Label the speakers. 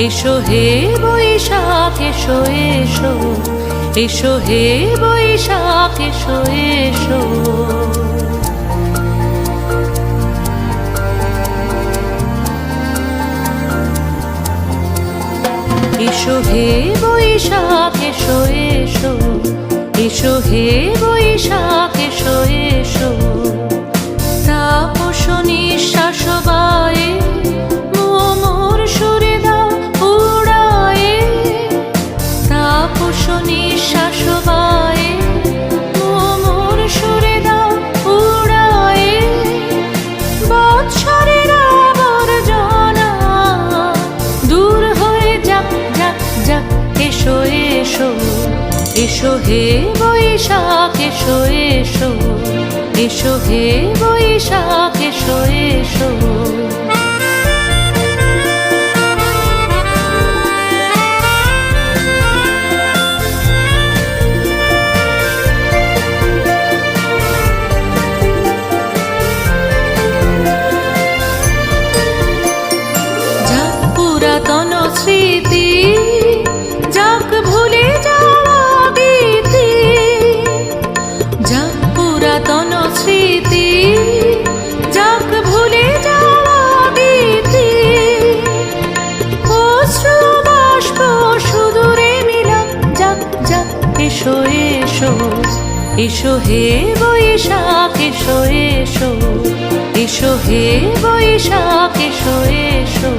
Speaker 1: এসো হে বৈশাখ এসো এসো, এসো হে বৈশাখ এসো এসো। এসো হে বৈশাখ এসো এসো, এসো হে বৈশাখ এসো এসো। তাপস নিঃশ্বাস বায়ে মোর সুরে দাও উড়ায়ে, তাপস নিঃশ্বাস বায়ে মোর সুরে দাও উড়ায়ে। বৎসরের আবর্জনা দূর হয়ে যাক যাক যাক। এসো এসো, এসো হে বৈশাখ এসো এসো, এসো হে বৈশাখ এসো এসো। যাক পুরাতন স্মৃতি, যাক ভুলে যাওয়া গীতি, যাক পুরাতন স্মৃতি, যাক ভুলে যাওয়া গীতি। অশ্রু বাষ্প সুদূরে মিলাক যাক যাক। এসো এসো, এসো হে বৈশাখ এসো এসো, এসো হে বৈশাখ এসো এসো।